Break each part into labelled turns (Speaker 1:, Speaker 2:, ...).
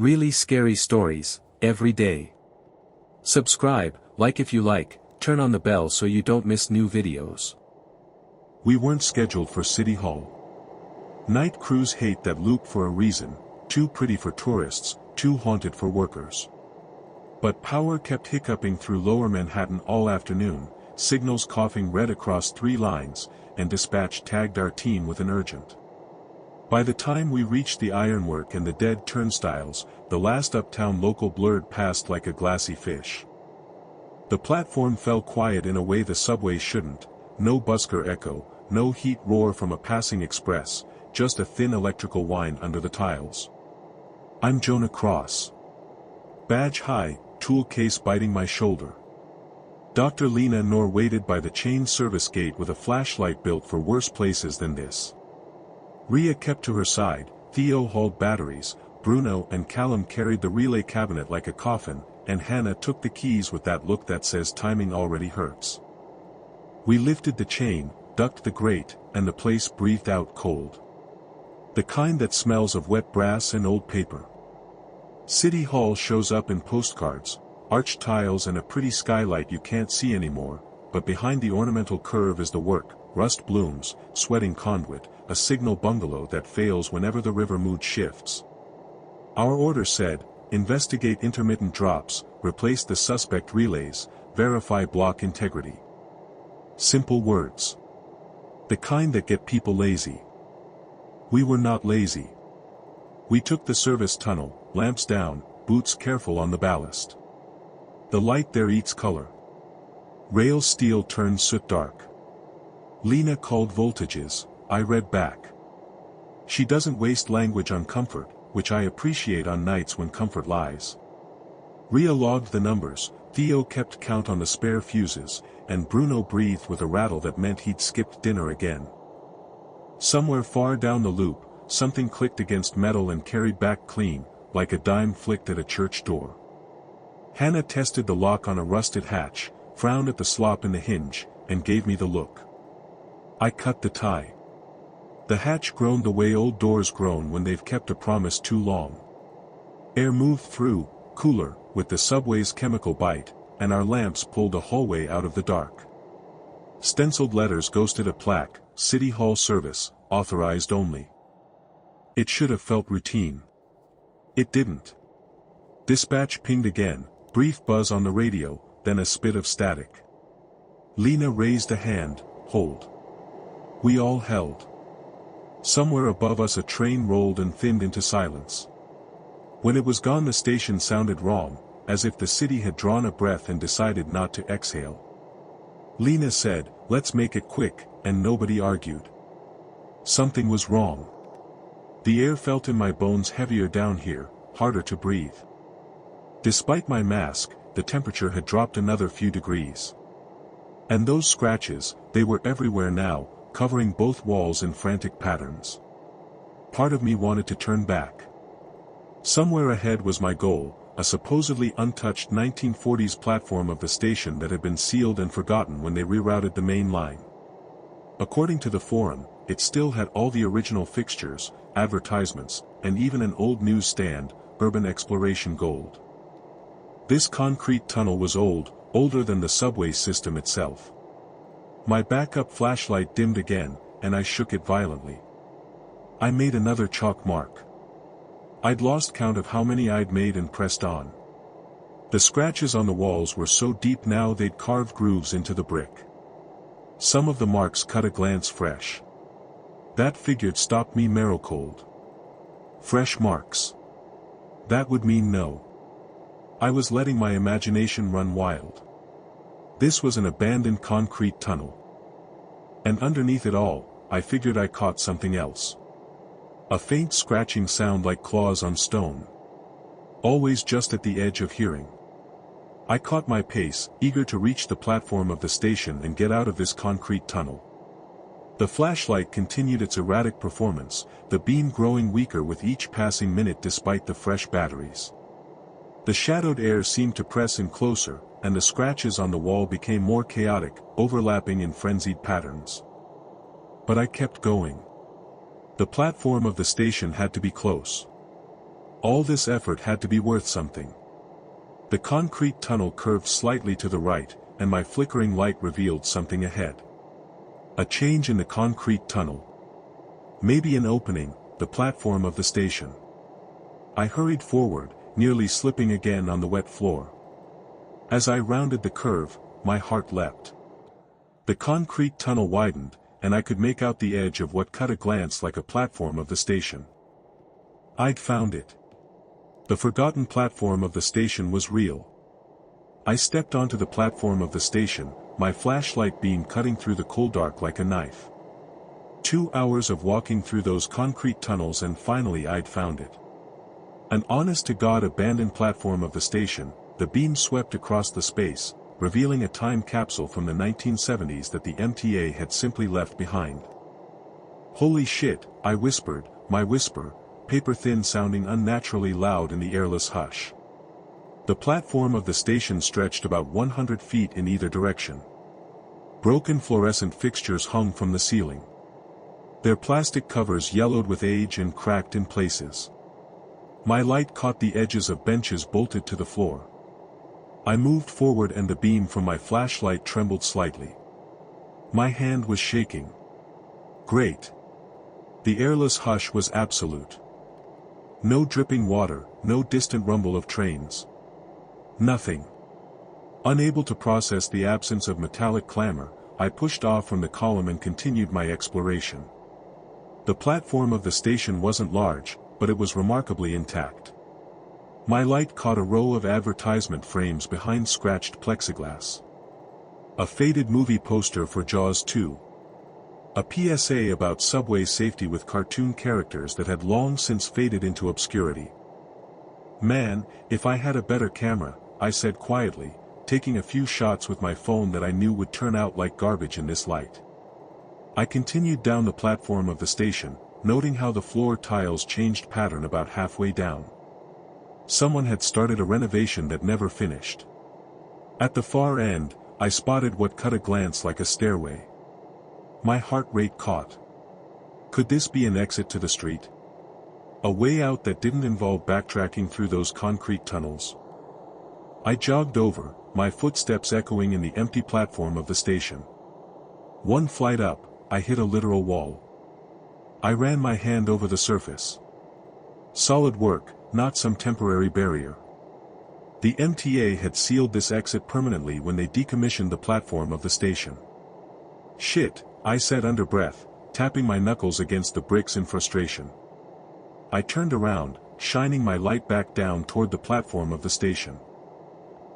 Speaker 1: Really scary stories, every day. Subscribe, like if you like, turn on the bell so you don't miss new videos.
Speaker 2: We weren't scheduled for City Hall. Night crews hate that loop for a reason, too pretty for tourists, too haunted for workers. But power kept hiccuping through Lower Manhattan all afternoon, signals coughing red across 3 lines, and dispatch tagged our team with an urgent. By the time we reached the ironwork and the dead turnstiles, the last uptown local blurred past like a glassy fish. The platform fell quiet in a way the subway shouldn't, no busker echo, no heat roar from a passing express, just a thin electrical whine under the tiles. I'm Jonah Cross. Badge high, tool case biting my shoulder. Dr. Lena Noor waited by the chain service gate with a flashlight built for worse places than this. Ria kept to her side, Theo hauled batteries, Bruno and Callum carried the relay cabinet like a coffin, and Hannah took the keys with that look that says timing already hurts. We lifted the chain, ducked the grate, and the place breathed out cold. The kind that smells of wet brass and old paper. City Hall shows up in postcards, arched tiles and a pretty skylight you can't see anymore, but behind the ornamental curve is the work, rust blooms, sweating conduit, a signal bungalow that fails whenever the river mood shifts. Our order said, investigate intermittent drops, replace the suspect relays, verify block integrity. Simple words. The kind that get people lazy. We were not lazy. We took the service tunnel, lamps down, boots careful on the ballast. The light there eats color. Rail steel turned soot dark. Lena called voltages, I read back. She doesn't waste language on comfort, which I appreciate on nights when comfort lies. Ria logged the numbers, Theo kept count on the spare fuses, and Bruno breathed with a rattle that meant he'd skipped dinner again. Somewhere far down the loop, something clicked against metal and carried back clean, like a dime flicked at a church door. Hannah tested the lock on a rusted hatch, frowned at the slop in the hinge, and gave me the look. I cut the tie. The hatch groaned the way old doors groan when they've kept a promise too long. Air moved through, cooler, with the subway's chemical bite, and our lamps pulled a hallway out of the dark. Stenciled letters ghosted a plaque, City Hall service, authorized only. It should have felt routine. It didn't. Dispatch pinged again, brief buzz on the radio, then a spit of static. Lena raised a hand, hold. We all held. Somewhere above us a train rolled and thinned into silence. When it was gone the station sounded wrong, as if the city had drawn a breath and decided not to exhale. Lena said, let's make it quick, and nobody argued. Something was wrong. The air felt in my bones heavier down here, harder to breathe. Despite my mask, the temperature had dropped another few degrees. And those scratches, they were everywhere now, covering both walls in frantic patterns. Part of me wanted to turn back. Somewhere ahead was my goal, a supposedly untouched 1940s platform of the station that had been sealed and forgotten when they rerouted the main line. According to the forum, it still had all the original fixtures, advertisements, and even an old newsstand, Urban Exploration Gold. This concrete tunnel was old, older than the subway system itself. My backup flashlight dimmed again, and I shook it violently. I made another chalk mark. I'd lost count of how many I'd made and pressed on. The scratches on the walls were so deep now they'd carved grooves into the brick. Some of the marks cut a glance fresh. That figured stopped me marrow cold. Fresh marks. That would mean no. I was letting my imagination run wild. This was an abandoned concrete tunnel. And underneath it all, I figured I caught something else. A faint scratching sound like claws on stone. Always just at the edge of hearing. I caught my pace, eager to reach the platform of the station and get out of this concrete tunnel. The flashlight continued its erratic performance, the beam growing weaker with each passing minute despite the fresh batteries. The shadowed air seemed to press in closer, and the scratches on the wall became more chaotic, overlapping in frenzied patterns. But I kept going. The platform of the station had to be close. All this effort had to be worth something. The concrete tunnel curved slightly to the right, and my flickering light revealed something ahead. A change in the concrete tunnel. Maybe an opening, the platform of the station. I hurried forward, nearly slipping again on the wet floor. As I rounded the curve, my heart leapt. The concrete tunnel widened, and I could make out the edge of what cut a glance like a platform of the station. I'd found it. The forgotten platform of the station was real. I stepped onto the platform of the station, my flashlight beam cutting through the cold dark like a knife. 2 hours of walking through those concrete tunnels and finally I'd found it. An honest-to-God abandoned platform of the station, the beam swept across the space, revealing a time capsule from the 1970s that the MTA had simply left behind. Holy shit, I whispered, my whisper, paper-thin sounding unnaturally loud in the airless hush. The platform of the station stretched about 100 feet in either direction. Broken fluorescent fixtures hung from the ceiling. Their plastic covers yellowed with age and cracked in places. My light caught the edges of benches bolted to the floor. I moved forward and the beam from my flashlight trembled slightly. My hand was shaking. Great. The airless hush was absolute. No dripping water, no distant rumble of trains. Nothing. Unable to process the absence of metallic clamor, I pushed off from the column and continued my exploration. The platform of the station wasn't large, but it was remarkably intact. My light caught a row of advertisement frames behind scratched plexiglass. A faded movie poster for Jaws 2. A PSA about subway safety with cartoon characters that had long since faded into obscurity. Man, if I had a better camera, I said quietly, taking a few shots with my phone that I knew would turn out like garbage in this light. I continued down the platform of the station, noting how the floor tiles changed pattern about halfway down. Someone had started a renovation that never finished. At the far end, I spotted what cut a glance like a stairway. My heart rate caught. Could this be an exit to the street? A way out that didn't involve backtracking through those concrete tunnels? I jogged over, my footsteps echoing in the empty platform of the station. One flight up, I hit a literal wall. I ran my hand over the surface. Solid work, not some temporary barrier. The MTA had sealed this exit permanently when they decommissioned the platform of the station. Shit, I said under breath, tapping my knuckles against the bricks in frustration. I turned around, shining my light back down toward the platform of the station.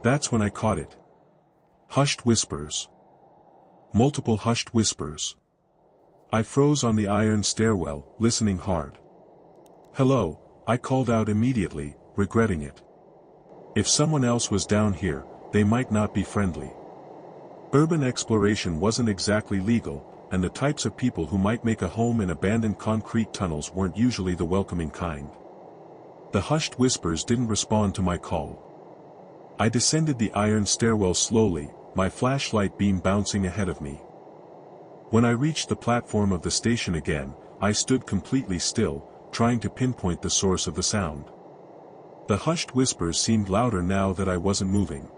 Speaker 2: That's when I caught it. Hushed whispers. Multiple hushed whispers. I froze on the iron stairwell, listening hard. Hello, I called out immediately, regretting it. If someone else was down here, they might not be friendly. Urban exploration wasn't exactly legal, and the types of people who might make a home in abandoned concrete tunnels weren't usually the welcoming kind. The hushed whispers didn't respond to my call. I descended the iron stairwell slowly, my flashlight beam bouncing ahead of me. When I reached the platform of the station again, I stood completely still, trying to pinpoint the source of the sound. The hushed whispers seemed louder now that I wasn't moving.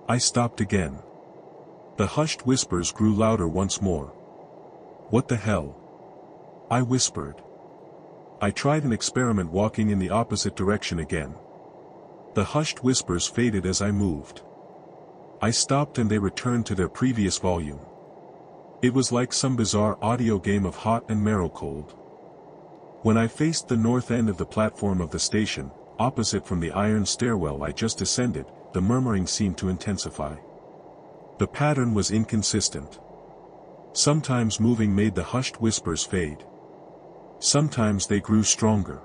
Speaker 2: I stopped again. The hushed whispers grew louder once more. What the hell? I whispered. I tried an experiment walking in the opposite direction again. The hushed whispers faded as I moved. I stopped and they returned to their previous volume. It was like some bizarre audio game of hot and marrow cold. When I faced the north end of the platform of the station, opposite from the iron stairwell I just descended, the murmuring seemed to intensify. The pattern was inconsistent. Sometimes moving made the hushed whispers fade. Sometimes they grew stronger.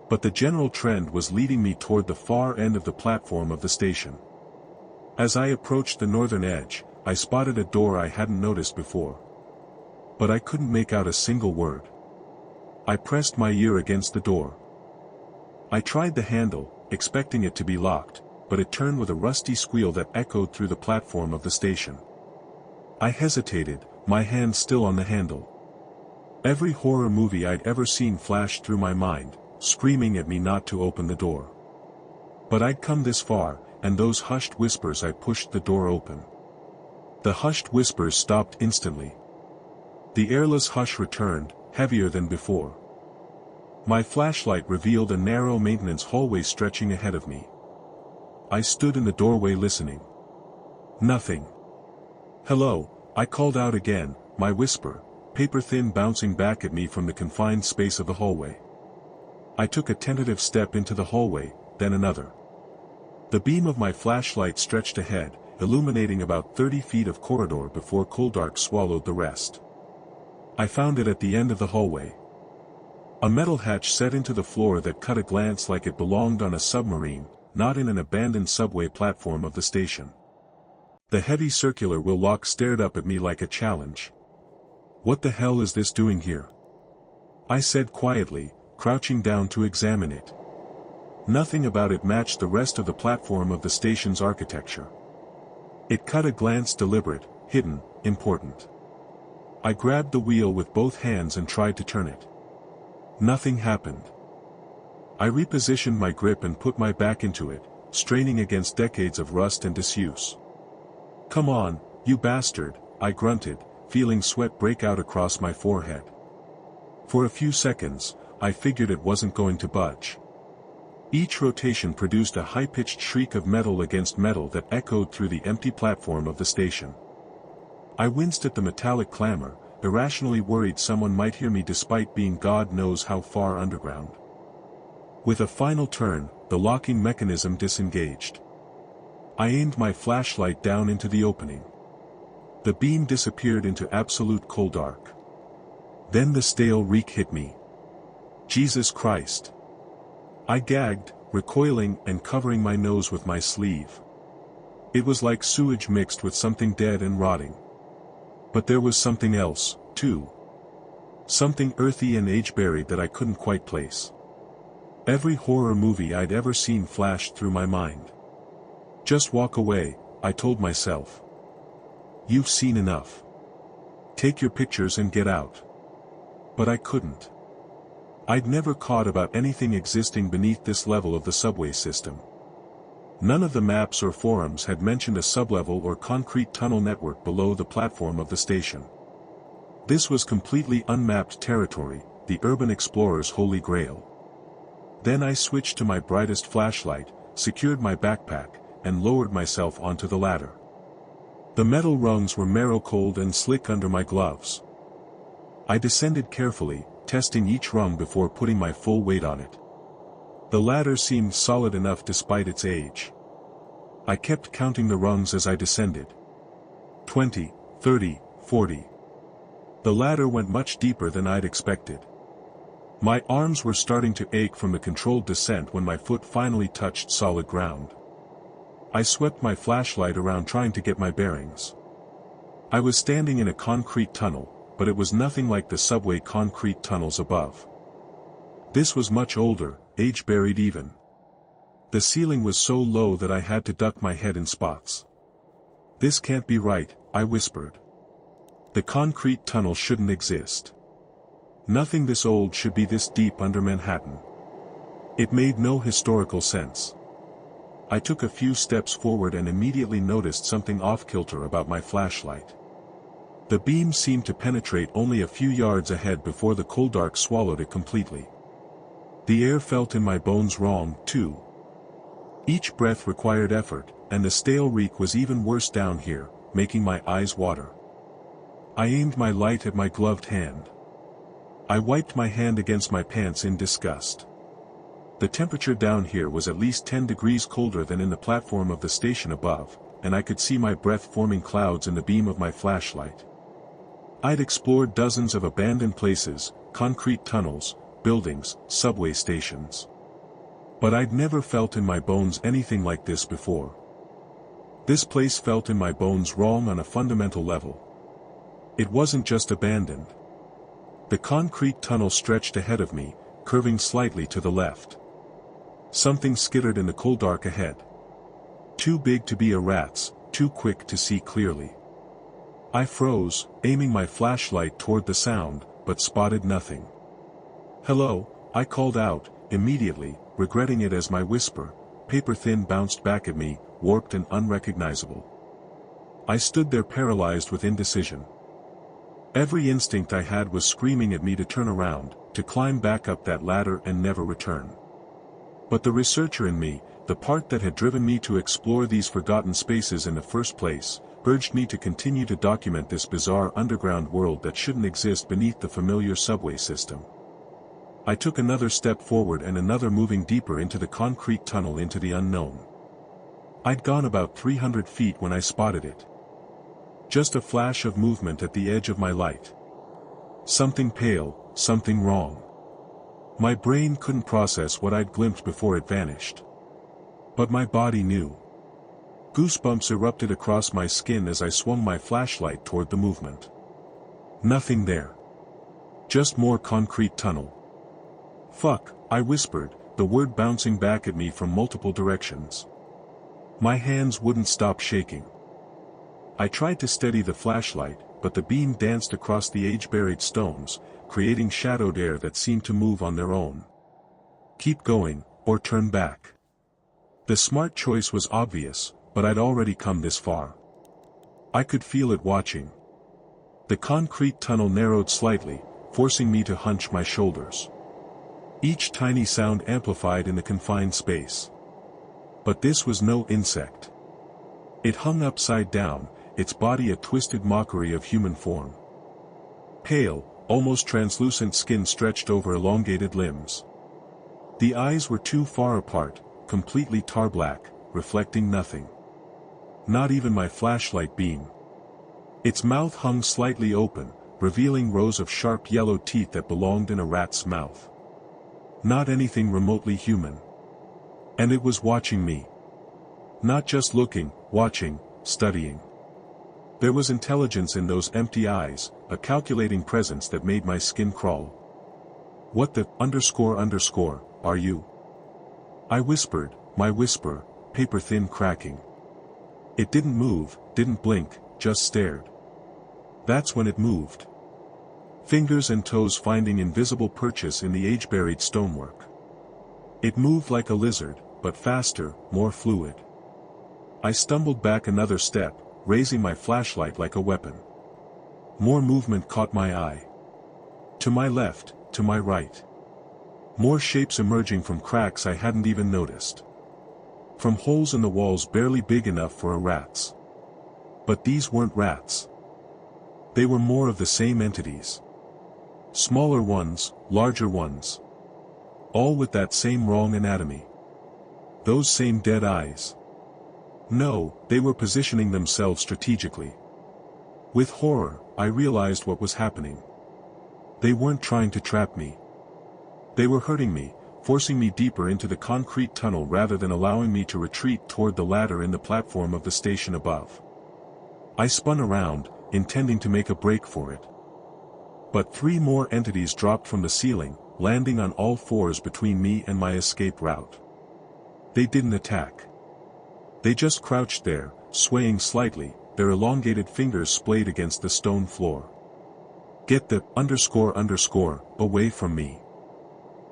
Speaker 2: But the general trend was leading me toward the far end of the platform of the station. As I approached the northern edge, I spotted a door I hadn't noticed before. But I couldn't make out a single word. I pressed my ear against the door. I tried the handle, expecting it to be locked, but it turned with a rusty squeal that echoed through the platform of the station. I hesitated, my hand still on the handle. Every horror movie I'd ever seen flashed through my mind, screaming at me not to open the door. But I'd come this far, and those hushed whispers. I pushed the door open. The hushed whispers stopped instantly. The airless hush returned, heavier than before. My flashlight revealed a narrow maintenance hallway stretching ahead of me. I stood in the doorway listening. Nothing. "Hello," I called out again, my whisper, paper-thin, bouncing back at me from the confined space of the hallway. I took a tentative step into the hallway, then another. The beam of my flashlight stretched ahead, illuminating about 30 feet of corridor before cold-dark swallowed the rest. I found it at the end of the hallway. A metal hatch set into the floor that cut a glance like it belonged on a submarine, not in an abandoned subway platform of the station. The heavy circular wheel lock stared up at me like a challenge. "What the hell is this doing here?" I said quietly, crouching down to examine it. Nothing about it matched the rest of the platform of the station's architecture. It cut a glance deliberate, hidden, important. I grabbed the wheel with both hands and tried to turn it. Nothing happened. I repositioned my grip and put my back into it, straining against decades of rust and disuse. "Come on, you bastard," I grunted, feeling sweat break out across my forehead. For a few seconds, I figured it wasn't going to budge. Each rotation produced a high-pitched shriek of metal against metal that echoed through the empty platform of the station. I winced at the metallic clamor, irrationally worried someone might hear me despite being God knows how far underground. With a final turn, the locking mechanism disengaged. I aimed my flashlight down into the opening. The beam disappeared into absolute cold dark. Then the stale reek hit me. Jesus Christ! I gagged, recoiling and covering my nose with my sleeve. It was like sewage mixed with something dead and rotting. But there was something else, too. Something earthy and age-buried that I couldn't quite place. Every horror movie I'd ever seen flashed through my mind. "Just walk away," I told myself. "You've seen enough. Take your pictures and get out." But I couldn't. I'd never caught about anything existing beneath this level of the subway system. None of the maps or forums had mentioned a sublevel or concrete tunnel network below the platform of the station. This was completely unmapped territory, the urban explorer's holy grail. Then I switched to my brightest flashlight, secured my backpack, and lowered myself onto the ladder. The metal rungs were marrow-cold and slick under my gloves. I descended carefully, testing each rung before putting my full weight on it. The ladder seemed solid enough despite its age. I kept counting the rungs as I descended. 20, 30, 40. The ladder went much deeper than I'd expected. My arms were starting to ache from the controlled descent when my foot finally touched solid ground. I swept my flashlight around trying to get my bearings. I was standing in a concrete tunnel, but it was nothing like the subway concrete tunnels above. This was much older, age-buried even. The ceiling was so low that I had to duck my head in spots. "This can't be right," I whispered. "The concrete tunnel shouldn't exist. Nothing this old should be this deep under Manhattan." It made no historical sense. I took a few steps forward and immediately noticed something off-kilter about my flashlight. The beam seemed to penetrate only a few yards ahead before the cold dark swallowed it completely. The air felt in my bones wrong, too. Each breath required effort, and the stale reek was even worse down here, making my eyes water. I aimed my light at my gloved hand. I wiped my hand against my pants in disgust. The temperature down here was at least 10 degrees colder than in the platform of the station above, and I could see my breath forming clouds in the beam of my flashlight. I'd explored dozens of abandoned places, concrete tunnels, buildings, subway stations. But I'd never felt in my bones anything like this before. This place felt in my bones wrong on a fundamental level. It wasn't just abandoned. The concrete tunnel stretched ahead of me, curving slightly to the left. Something skittered in the cold dark ahead. Too big to be a rat's, too quick to see clearly. I froze, aiming my flashlight toward the sound, but spotted nothing. "Hello," I called out, immediately, regretting it as my whisper, paper-thin, bounced back at me, warped and unrecognizable. I stood there paralyzed with indecision. Every instinct I had was screaming at me to turn around, to climb back up that ladder and never return. But the researcher in me, the part that had driven me to explore these forgotten spaces in the first place, urged me to continue to document this bizarre underground world that shouldn't exist beneath the familiar subway system. I took another step forward and another, moving deeper into the concrete tunnel into the unknown. I'd gone about 300 feet when I spotted it. Just a flash of movement at the edge of my light. Something pale, something wrong. My brain couldn't process what I'd glimpsed before it vanished. But my body knew. Goosebumps erupted across my skin as I swung my flashlight toward the movement. Nothing there. Just more concrete tunnel. "Fuck," I whispered, the word bouncing back at me from multiple directions. My hands wouldn't stop shaking. I tried to steady the flashlight, but the beam danced across the age-buried stones, creating shadowed air that seemed to move on their own. Keep going, or turn back. The smart choice was obvious, but I'd already come this far. I could feel it watching. The concrete tunnel narrowed slightly, forcing me to hunch my shoulders. Each tiny sound amplified in the confined space. But this was no insect. It hung upside down, its body a twisted mockery of human form. Pale, almost translucent skin stretched over elongated limbs. The eyes were too far apart, completely tar-black, reflecting nothing. Not even my flashlight beam. Its mouth hung slightly open, revealing rows of sharp yellow teeth that belonged in a rat's mouth. Not anything remotely human. And it was watching me. Not just looking, watching, studying. There was intelligence in those empty eyes, a calculating presence that made my skin crawl. "What the ___ are you?" I whispered, my whisper, paper-thin, cracking. It didn't move, didn't blink, just stared. That's when it moved. Fingers and toes finding invisible purchase in the age-buried stonework. It moved like a lizard, but faster, more fluid. I stumbled back another step, raising my flashlight like a weapon. More movement caught my eye. To my left, to my right. More shapes emerging from cracks I hadn't even noticed. From holes in the walls barely big enough for a rat's. But these weren't rats. They were more of the same entities. Smaller ones, larger ones. All with that same wrong anatomy. Those same dead eyes. No, they were positioning themselves strategically. With horror, I realized what was happening. They weren't trying to trap me. They were hurting me, forcing me deeper into the concrete tunnel rather than allowing me to retreat toward the ladder in the platform of the station above. I spun around, intending to make a break for it. But 3 more entities dropped from the ceiling, landing on all fours between me and my escape route. They didn't attack. They just crouched there, swaying slightly, their elongated fingers splayed against the stone floor. "Get the ___ away from me."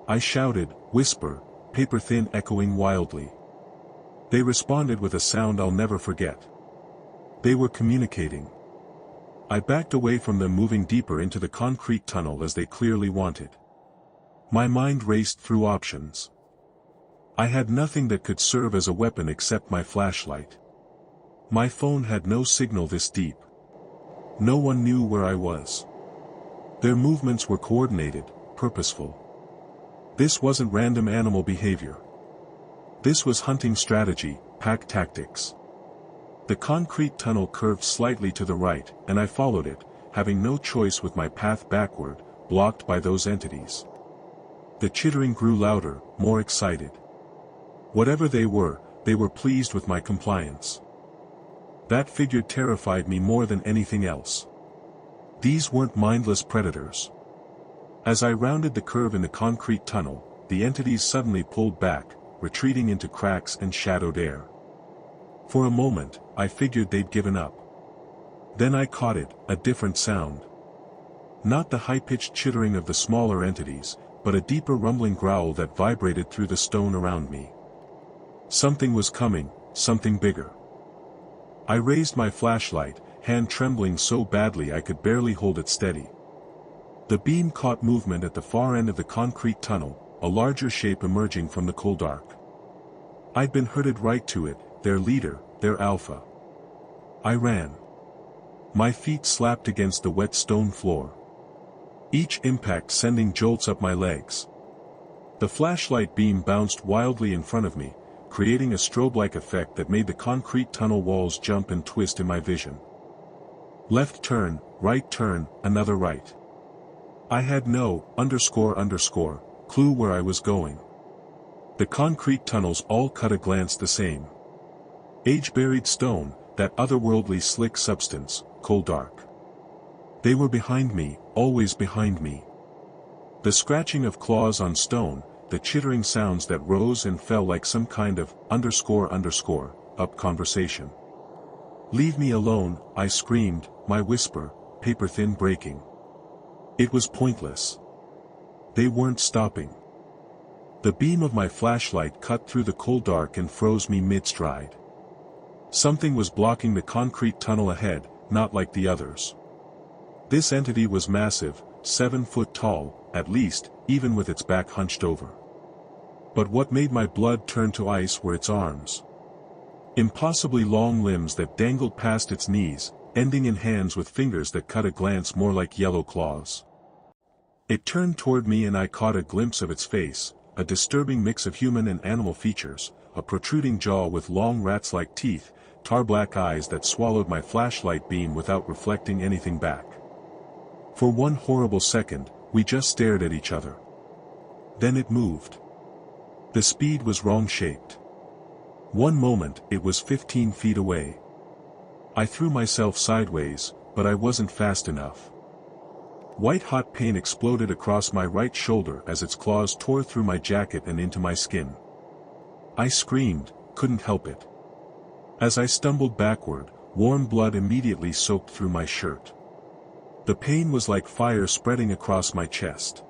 Speaker 2: I shouted, whisper, paper-thin, echoing wildly. They responded with a sound I'll never forget. They were communicating. I backed away from them, moving deeper into the concrete tunnel as they clearly wanted. My mind raced through options. I had nothing that could serve as a weapon except my flashlight. My phone had no signal this deep. No one knew where I was. Their movements were coordinated, purposeful. This wasn't random animal behavior. This was hunting strategy, pack tactics. The concrete tunnel curved slightly to the right, and I followed it, having no choice with my path backward, blocked by those entities. The chittering grew louder, more excited. Whatever they were pleased with my compliance. That figure terrified me more than anything else. These weren't mindless predators. As I rounded the curve in the concrete tunnel, the entities suddenly pulled back, retreating into cracks and shadowed air. For a moment, I figured they'd given up. Then I caught it, a different sound. Not the high-pitched chittering of the smaller entities, but a deeper rumbling growl that vibrated through the stone around me. Something was coming, something bigger. I raised my flashlight, hand trembling so badly I could barely hold it steady. The beam caught movement at the far end of the concrete tunnel, a larger shape emerging from the cold dark. I'd been herded right to it, their leader, their alpha. I ran. My feet slapped against the wet stone floor. Each impact sending jolts up my legs. The flashlight beam bounced wildly in front of me, creating a strobe-like effect that made the concrete tunnel walls jump and twist in my vision. Left turn, another right. I had no clue where I was going. The concrete tunnels all cut a glance the same. Age-buried stone, that otherworldly slick substance, cold dark. They were behind me, always behind me. The scratching of claws on stone, the chittering sounds that rose and fell like some kind of up conversation. "Leave me alone," I screamed, my whisper, paper-thin breaking. It was pointless. They weren't stopping. The beam of my flashlight cut through the cold dark and froze me mid-stride. Something was blocking the concrete tunnel ahead, not like the others. This entity was massive, 7 foot tall, at least, even with its back hunched over. But what made my blood turn to ice were its arms. Impossibly long limbs that dangled past its knees, ending in hands with fingers that cut a glance more like yellow claws. It turned toward me and I caught a glimpse of its face, a disturbing mix of human and animal features, a protruding jaw with long rats-like teeth, tar-black eyes that swallowed my flashlight beam without reflecting anything back. For one horrible second, we just stared at each other. Then it moved. The speed was wrong-shaped. One moment, it was 15 feet away. I threw myself sideways, but I wasn't fast enough. White-hot pain exploded across my right shoulder as its claws tore through my jacket and into my skin. I screamed, couldn't help it. As I stumbled backward, warm blood immediately soaked through my shirt. The pain was like fire spreading across my chest.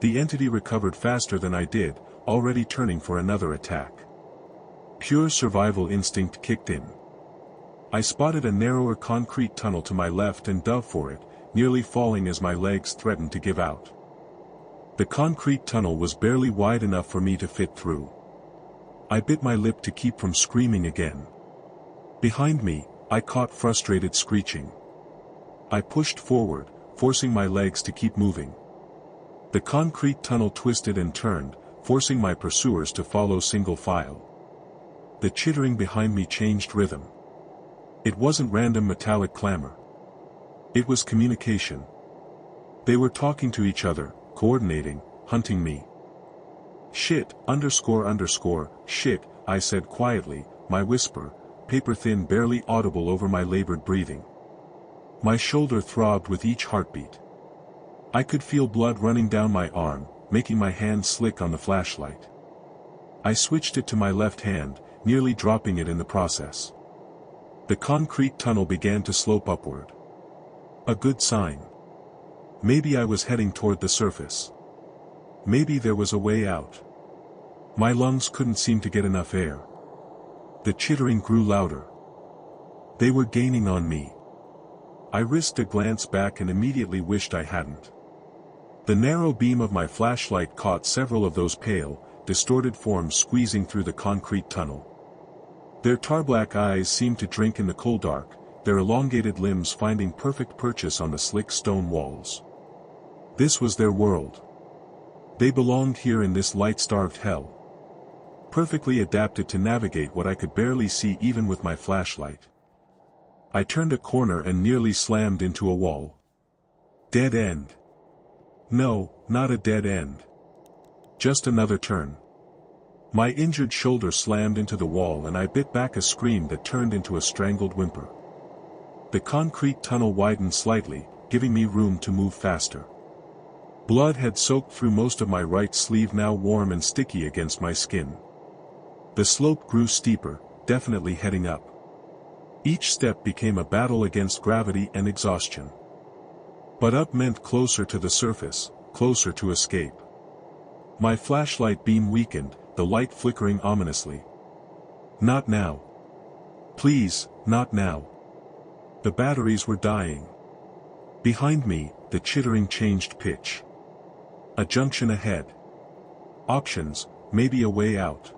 Speaker 2: The entity recovered faster than I did, already turning for another attack. Pure survival instinct kicked in. I spotted a narrower concrete tunnel to my left and dove for it, nearly falling as my legs threatened to give out. The concrete tunnel was barely wide enough for me to fit through. I bit my lip to keep from screaming again. Behind me, I caught frustrated screeching. I pushed forward, forcing my legs to keep moving. The concrete tunnel twisted and turned, forcing my pursuers to follow single file. The chittering behind me changed rhythm. It wasn't random metallic clamor. It was communication. They were talking to each other, coordinating, hunting me. Shit, shit, I said quietly, my whisper, paper-thin barely audible over my labored breathing. My shoulder throbbed with each heartbeat. I could feel blood running down my arm, making my hand slick on the flashlight. I switched it to my left hand, nearly dropping it in the process. The concrete tunnel began to slope upward. A good sign. Maybe I was heading toward the surface. Maybe there was a way out. My lungs couldn't seem to get enough air. The chittering grew louder. They were gaining on me. I risked a glance back and immediately wished I hadn't. The narrow beam of my flashlight caught several of those pale, distorted forms squeezing through the concrete tunnel. Their tar-black eyes seemed to drink in the cold dark, their elongated limbs finding perfect purchase on the slick stone walls. This was their world. They belonged here in this light-starved hell. Perfectly adapted to navigate what I could barely see even with my flashlight. I turned a corner and nearly slammed into a wall. Dead end. No, not a dead end. Just another turn. My injured shoulder slammed into the wall and I bit back a scream that turned into a strangled whimper. The concrete tunnel widened slightly, giving me room to move faster. Blood had soaked through most of my right sleeve, now warm and sticky against my skin. The slope grew steeper, definitely heading up. Each step became a battle against gravity and exhaustion. But up meant closer to the surface, closer to escape. My flashlight beam weakened, the light flickering ominously. Not now. Please, not now. The batteries were dying. Behind me, the chittering changed pitch. A junction ahead. Options, maybe a way out.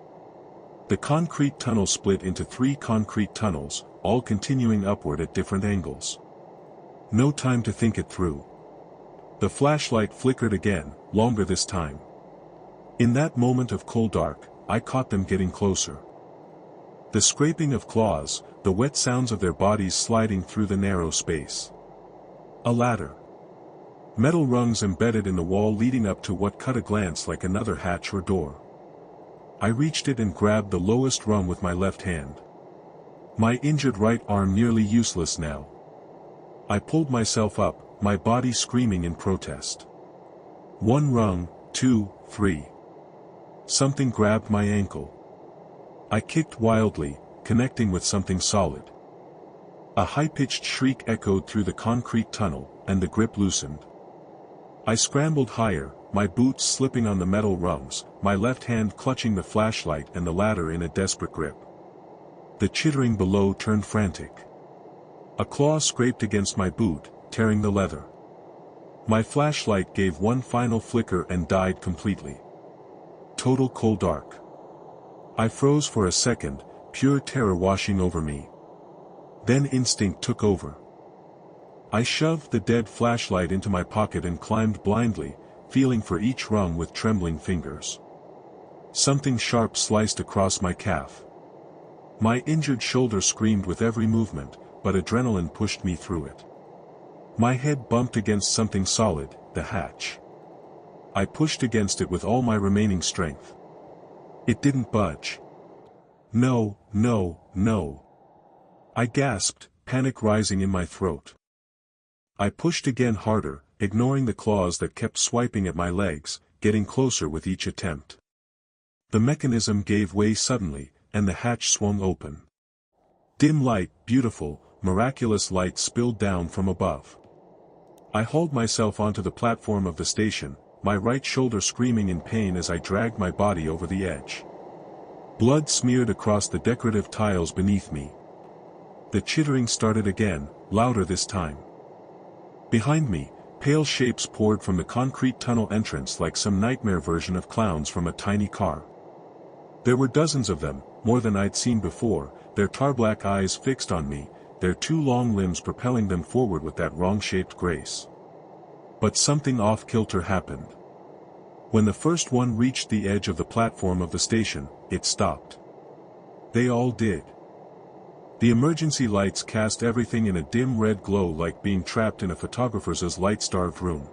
Speaker 2: The concrete tunnel split into 3 concrete tunnels, all continuing upward at different angles. No time to think it through. The flashlight flickered again, longer this time. In that moment of cold dark, I caught them getting closer. The scraping of claws, the wet sounds of their bodies sliding through the narrow space. A ladder. Metal rungs embedded in the wall leading up to what cut a glance like another hatch or door. I reached it and grabbed the lowest rung with my left hand. My injured right arm nearly useless now. I pulled myself up, my body screaming in protest. 1 rung, 2, 3. Something grabbed my ankle. I kicked wildly, connecting with something solid. A high-pitched shriek echoed through the concrete tunnel, and the grip loosened. I scrambled higher, my boots slipping on the metal rungs, my left hand clutching the flashlight and the ladder in a desperate grip. The chittering below turned frantic. A claw scraped against my boot, tearing the leather. My flashlight gave one final flicker and died completely. Total cold dark. I froze for a second, pure terror washing over me. Then instinct took over. I shoved the dead flashlight into my pocket and climbed blindly, feeling for each rung with trembling fingers. Something sharp sliced across my calf. My injured shoulder screamed with every movement, but adrenaline pushed me through it. My head bumped against something solid, the hatch. I pushed against it with all my remaining strength. It didn't budge. No, no, no. I gasped, panic rising in my throat. I pushed again harder, ignoring the claws that kept swiping at my legs, getting closer with each attempt. The mechanism gave way suddenly, and the hatch swung open. Dim light, beautiful, miraculous light spilled down from above. I hauled myself onto the platform of the station, my right shoulder screaming in pain as I dragged my body over the edge. Blood smeared across the decorative tiles beneath me. The chittering started again, louder this time. Behind me, pale shapes poured from the concrete tunnel entrance like some nightmare version of clowns from a tiny car. There were dozens of them, more than I'd seen before, their tar-black eyes fixed on me, their 2 long limbs propelling them forward with that wrong-shaped grace. But something off-kilter happened. When the first one reached the edge of the platform of the station, it stopped. They all did. The emergency lights cast everything in a dim red glow like being trapped in a photographer's light-starved room.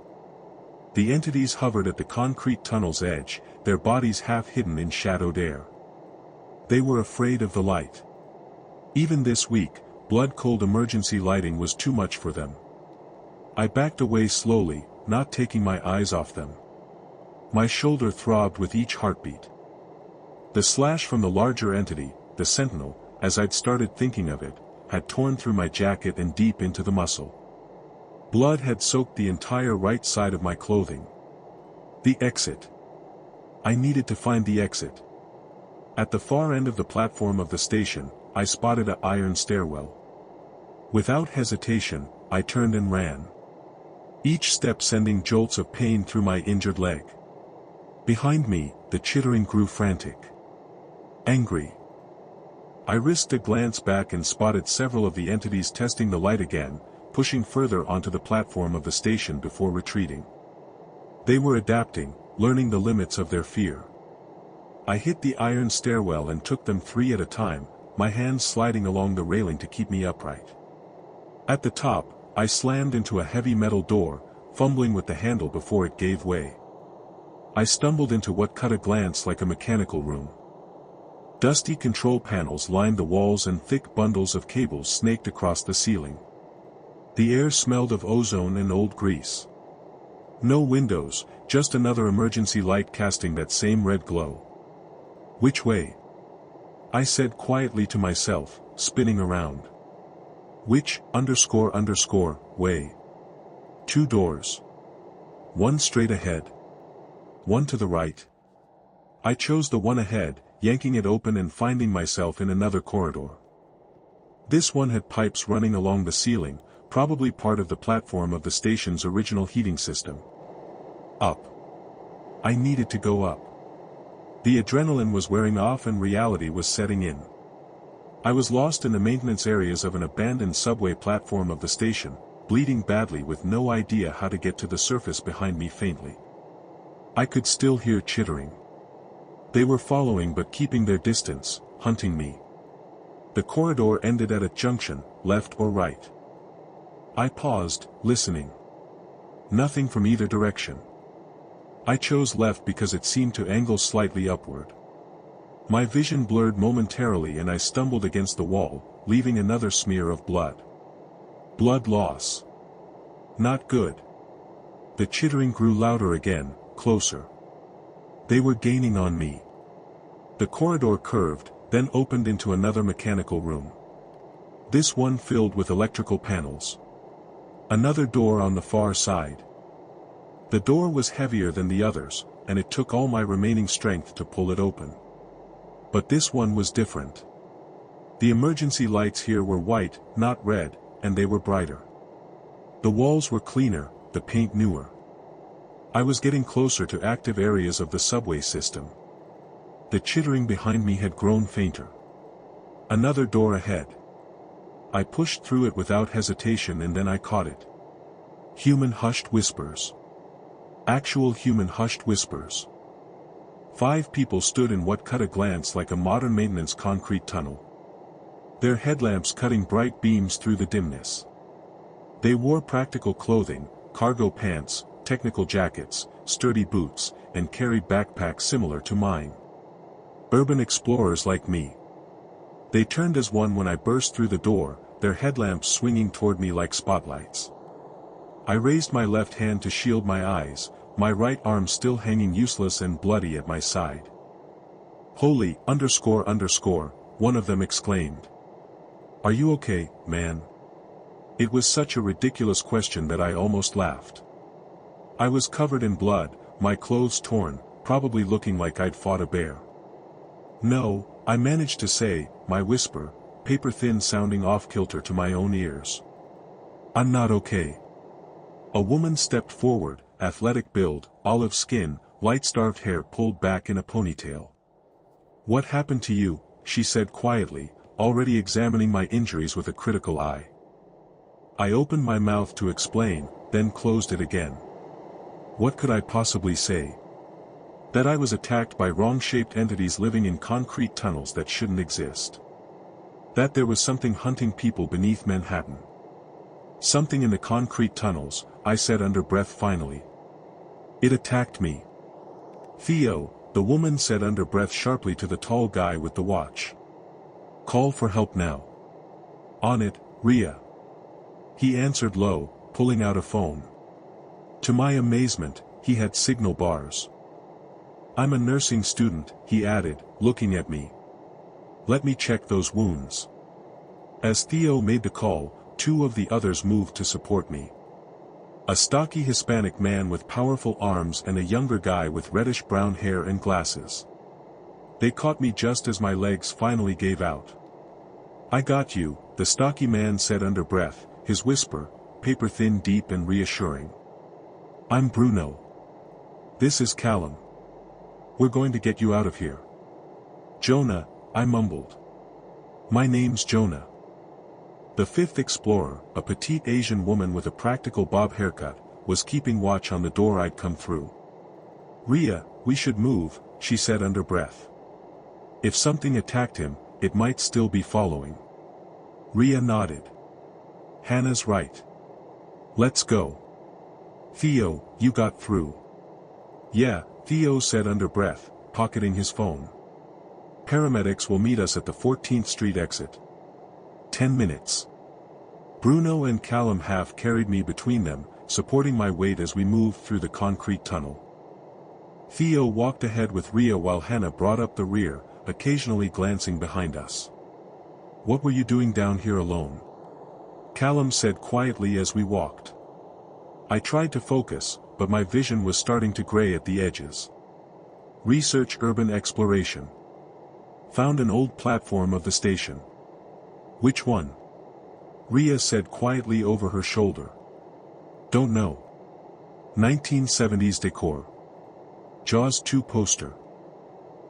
Speaker 2: The entities hovered at the concrete tunnel's edge, their bodies half hidden in shadowed air. They were afraid of the light. Even this weak, blood-cold emergency lighting was too much for them. I backed away slowly, not taking my eyes off them. My shoulder throbbed with each heartbeat. The slash from the larger entity, the Sentinel, as I'd started thinking of it, had torn through my jacket and deep into the muscle. Blood had soaked the entire right side of my clothing. The exit. I needed to find the exit. At the far end of the platform of the station, I spotted an iron stairwell. Without hesitation, I turned and ran. Each step sending jolts of pain through my injured leg. Behind me, the chittering grew frantic. Angry. I risked a glance back and spotted several of the entities testing the light again, pushing further onto the platform of the station before retreating. They were adapting, learning the limits of their fear. I hit the iron stairwell and took them 3 at a time, my hands sliding along the railing to keep me upright. At the top, I slammed into a heavy metal door, fumbling with the handle before it gave way. I stumbled into what cut a glance like a mechanical room. Dusty control panels lined the walls and thick bundles of cables snaked across the ceiling. The air smelled of ozone and old grease. No windows, just another emergency light casting that same red glow. Which way? I said quietly to myself, spinning around. Which, way? 2 doors. One straight ahead. One to the right, I chose the one ahead, yanking it open and finding myself in another corridor. This one had pipes running along the ceiling, probably part of the platform of the station's original heating system. Up. I needed to go up. The adrenaline was wearing off and reality was setting in. I was lost in the maintenance areas of an abandoned subway platform of the station, bleeding badly with no idea how to get to the surface behind me faintly. I could still hear chittering. They were following but keeping their distance, hunting me. The corridor ended at a junction, left or right. I paused, listening. Nothing from either direction. I chose left because it seemed to angle slightly upward. My vision blurred momentarily and I stumbled against the wall, leaving another smear of blood. Blood loss. Not good. The chittering grew louder again, closer. They were gaining on me. The corridor curved, then opened into another mechanical room. This one filled with electrical panels. Another door on the far side. The door was heavier than the others, and it took all my remaining strength to pull it open. But this one was different. The emergency lights here were white, not red, and they were brighter. The walls were cleaner, the paint newer. I was getting closer to active areas of the subway system. The chittering behind me had grown fainter. Another door ahead. I pushed through it without hesitation and then I caught it. Human hushed whispers. Actual human hushed whispers. 5 people stood in what cut a glance like a modern maintenance concrete tunnel. Their headlamps cutting bright beams through the dimness. They wore practical clothing, cargo pants, technical jackets, sturdy boots, and carried backpacks similar to mine. Urban explorers like me. They turned as one when I burst through the door, their headlamps swinging toward me like spotlights. I raised my left hand to shield my eyes, my right arm still hanging useless and bloody at my side. Holy, one of them exclaimed. Are you okay, man? It was such a ridiculous question that I almost laughed. I was covered in blood, my clothes torn, probably looking like I'd fought a bear. No, I managed to say, my whisper, paper-thin sounding off-kilter to my own ears. I'm not okay. A woman stepped forward, athletic build, olive skin, light-starved hair pulled back in a ponytail. What happened to you? She said quietly, already examining my injuries with a critical eye. I opened my mouth to explain, then closed it again. What could I possibly say? That I was attacked by wrong-shaped entities living in concrete tunnels that shouldn't exist. That there was something hunting people beneath Manhattan. Something in the concrete tunnels, I said under breath finally. It attacked me. Theo, the woman said under breath sharply to the tall guy with the watch. Call for help now. On it, Rhea. He answered low, pulling out a phone. To my amazement, he had signal bars. I'm a nursing student, he added, looking at me. Let me check those wounds. As Theo made the call, 2 of the others moved to support me. A stocky Hispanic man with powerful arms and a younger guy with reddish-brown hair and glasses. They caught me just as my legs finally gave out. I got you, the stocky man said under breath, his whisper, paper-thin deep and reassuring. I'm Bruno. This is Callum. We're going to get you out of here. Jonah, I mumbled. My name's Jonah. The 5th explorer, a petite Asian woman with a practical bob haircut, was keeping watch on the door I'd come through. Rhea, we should move, she said under breath. If something attacked him, it might still be following. Rhea nodded. Hannah's right. Let's go. Theo, you got through. Yeah, Theo said under breath, pocketing his phone. Paramedics will meet us at the 14th Street exit. 10 minutes. Bruno and Callum half carried me between them, supporting my weight as we moved through the concrete tunnel. Theo walked ahead with Rhea while Hannah brought up the rear, occasionally glancing behind us. What were you doing down here alone? Callum said quietly as we walked. I tried to focus, but my vision was starting to gray at the edges. Research urban exploration. Found an old platform of the station. Which one? Ria said quietly over her shoulder. Don't know. 1970s decor. Jaws 2 poster.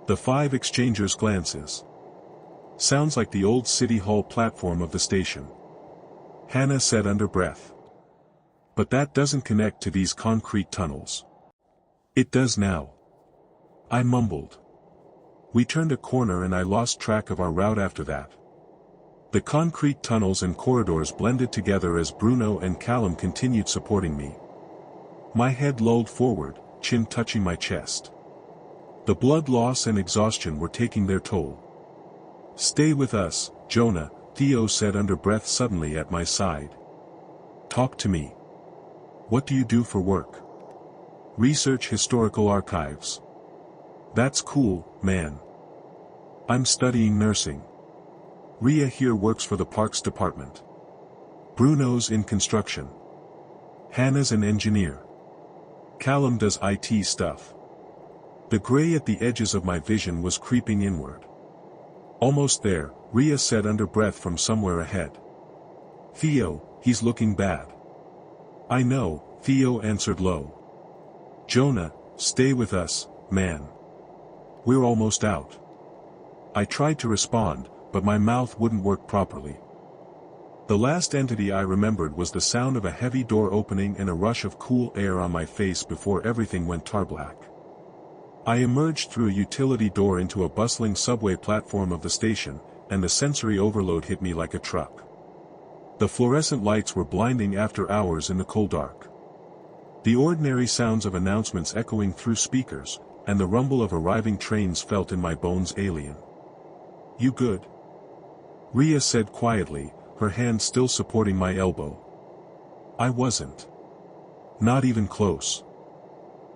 Speaker 2: The 5 exchangers' glances. Sounds like the old City Hall platform of the station. Hannah said under breath. But that doesn't connect to these concrete tunnels. It does now. I mumbled. We turned a corner and I lost track of our route after that. The concrete tunnels and corridors blended together as Bruno and Callum continued supporting me. My head lolled forward, chin touching my chest. The blood loss and exhaustion were taking their toll. Stay with us, Jonah, Theo said under breath suddenly at my side. Talk to me. What do you do for work? Research historical archives. That's cool, man. I'm studying nursing. Ria here works for the parks department. Bruno's in construction. Hannah's an engineer. Callum does IT stuff. The gray at the edges of my vision was creeping inward. Almost there, Ria said under breath from somewhere ahead. Theo, he's looking bad. I know, Theo answered low. Jonah, stay with us, man. We're almost out. I tried to respond, but my mouth wouldn't work properly. The last entity I remembered was the sound of a heavy door opening and a rush of cool air on my face before everything went tar black. I emerged through a utility door into a bustling subway platform of the station, and the sensory overload hit me like a truck. The fluorescent lights were blinding after hours in the cold dark. The ordinary sounds of announcements echoing through speakers, and the rumble of arriving trains felt in my bones alien. You good? Ria said quietly, her hand still supporting my elbow. I wasn't. Not even close.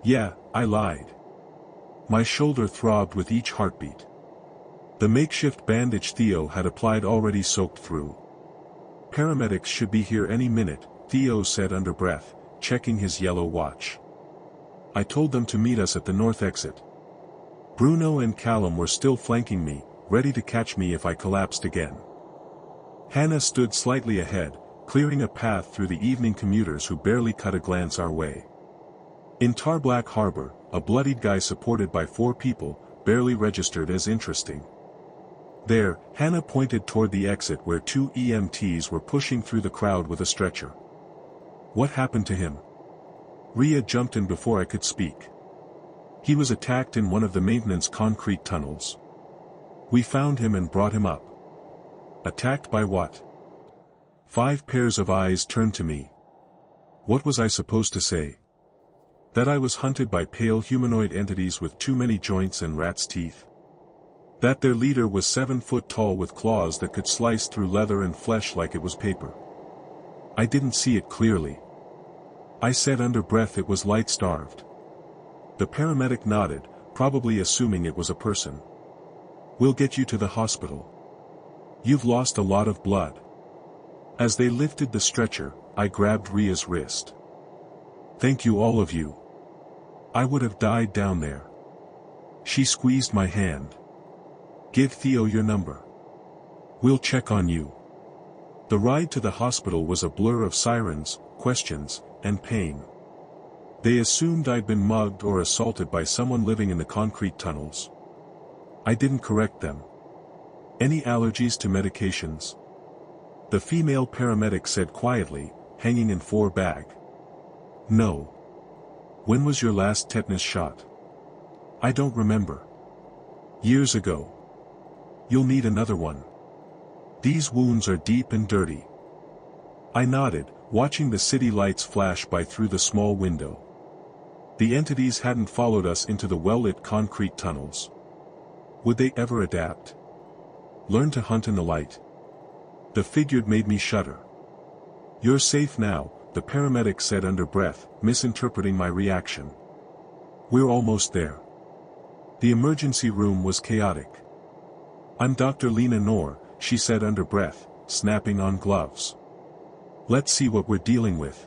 Speaker 2: Yeah, I lied. My shoulder throbbed with each heartbeat. The makeshift bandage Theo had applied already soaked through. Paramedics should be here any minute, Theo said under breath, checking his yellow watch. I told them to meet us at the north exit. Bruno and Callum were still flanking me, ready to catch me if I collapsed again. Hannah stood slightly ahead, clearing a path through the evening commuters who barely cut a glance our way. In Tarblack Harbor, a bloodied guy supported by 4 people, barely registered as interesting. There, Hannah pointed toward the exit where 2 EMTs were pushing through the crowd with a stretcher. What happened to him? Ria jumped in before I could speak. He was attacked in one of the maintenance concrete tunnels. We found him and brought him up. Attacked by what? 5 pairs of eyes turned to me. What was I supposed to say? That I was hunted by pale humanoid entities with too many joints and rat's teeth? That their leader was 7 foot tall with claws that could slice through leather and flesh like it was paper? I didn't see it clearly. I said under breath it was light-starved. The paramedic nodded, probably assuming it was a person. We'll get you to the hospital. You've lost a lot of blood. As they lifted the stretcher, I grabbed Ria's wrist. Thank you all of you. I would have died down there. She squeezed my hand. Give Theo your number. We'll check on you. The ride to the hospital was a blur of sirens, questions, and pain. They assumed I'd been mugged or assaulted by someone living in the concrete tunnels. I didn't correct them. Any allergies to medications? The female paramedic said quietly, hanging in 4 bag. No. When was your last tetanus shot? I don't remember. Years ago. You'll need another one. These wounds are deep and dirty. I nodded, watching the city lights flash by through the small window. The entities hadn't followed us into the well-lit concrete tunnels. Would they ever adapt? Learn to hunt in the light? The figure made me shudder. You're safe now, the paramedic said under breath, misinterpreting my reaction. We're almost there. The emergency room was chaotic. I'm Dr. Lena Noor, she said under breath, snapping on gloves. Let's see what we're dealing with.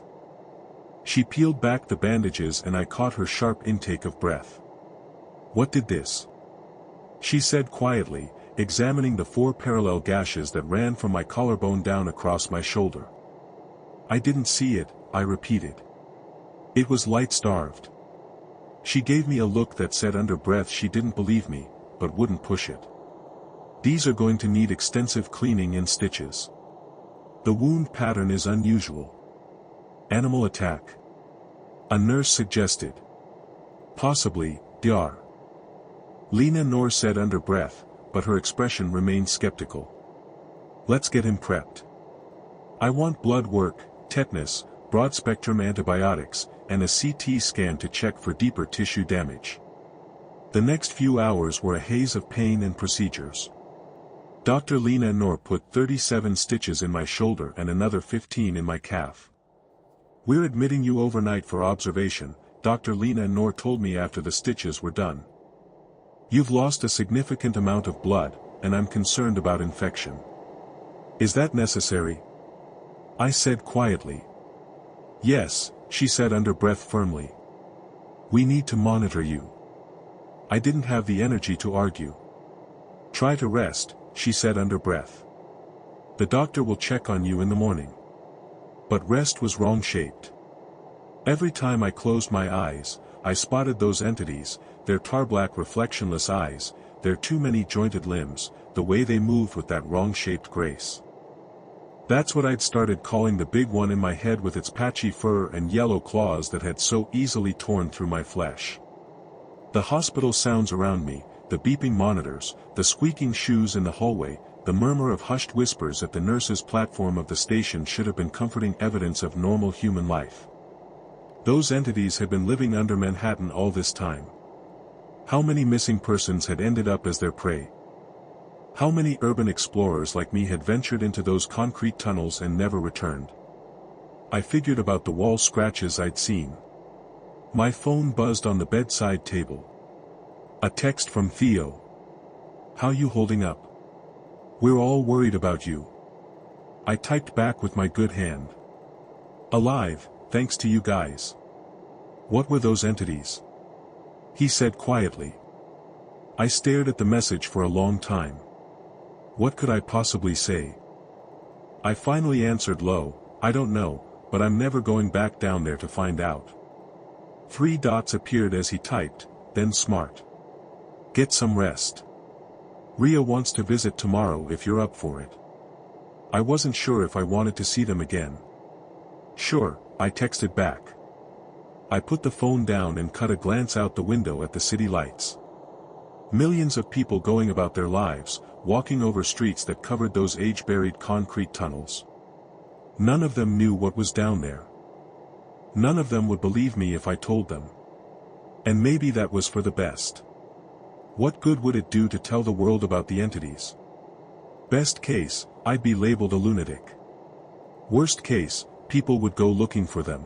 Speaker 2: She peeled back the bandages and I caught her sharp intake of breath. What did this? She said quietly, examining the 4 parallel gashes that ran from my collarbone down across my shoulder. I didn't see it, I repeated. It was light-starved. She gave me a look that said under breath she didn't believe me, but wouldn't push it. These are going to need extensive cleaning and stitches. The wound pattern is unusual. Animal attack. A nurse suggested. Possibly, Dr. Lena Noor said under breath, but her expression remained skeptical. Let's get him prepped. I want blood work, tetanus, broad-spectrum antibiotics, and a CT scan to check for deeper tissue damage. The next few hours were a haze of pain and procedures. Dr. Lena Noor put 37 stitches in my shoulder and another 15 in my calf. We're admitting you overnight for observation, Dr. Lena Noor told me after the stitches were done. You've lost a significant amount of blood, and I'm concerned about infection. Is that necessary? I said quietly. Yes, she said under breath firmly. We need to monitor you. I didn't have the energy to argue. Try to rest, she said under breath. The doctor will check on you in the morning. But rest was wrong-shaped. Every time I closed my eyes, I spotted those entities, their tar-black reflectionless eyes, their too many jointed limbs, the way they moved with that wrong-shaped grace. That's what I'd started calling the big one in my head with its patchy fur and yellow claws that had so easily torn through my flesh. The hospital sounds around me, the beeping monitors, the squeaking shoes in the hallway, the murmur of hushed whispers at the nurse's platform of the station should have been comforting evidence of normal human life. Those entities had been living under Manhattan all this time. How many missing persons had ended up as their prey? How many urban explorers like me had ventured into those concrete tunnels and never returned? I figured about the wall scratches I'd seen. My phone buzzed on the bedside table. A text from Theo. How you holding up? We're all worried about you. I typed back with my good hand. Alive, thanks to you guys. What were those entities? He said quietly. I stared at the message for a long time. What could I possibly say? I finally answered low, I don't know, but I'm never going back down there to find out. 3 dots appeared as he typed, then smart. Get some rest. Ria wants to visit tomorrow if you're up for it. I wasn't sure if I wanted to see them again. Sure, I texted back. I put the phone down and cut a glance out the window at the city lights. Millions of people going about their lives, walking over streets that covered those age-buried concrete tunnels. None of them knew what was down there. None of them would believe me if I told them. And maybe that was for the best. What good would it do to tell the world about the entities? Best case, I'd be labeled a lunatic. Worst case, people would go looking for them.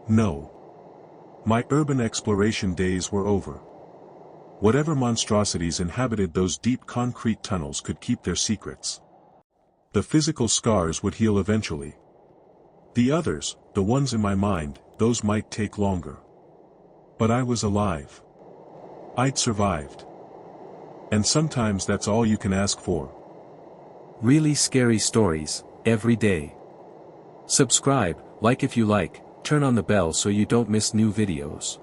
Speaker 2: No. My urban exploration days were over. Whatever monstrosities inhabited those deep concrete tunnels could keep their secrets. The physical scars would heal eventually. The others, the ones in my mind, those might take longer. But I was alive. I'd survived. And sometimes that's all you can ask for.
Speaker 1: Really scary stories, every day. Subscribe, like if you like, turn on the bell so you don't miss new videos.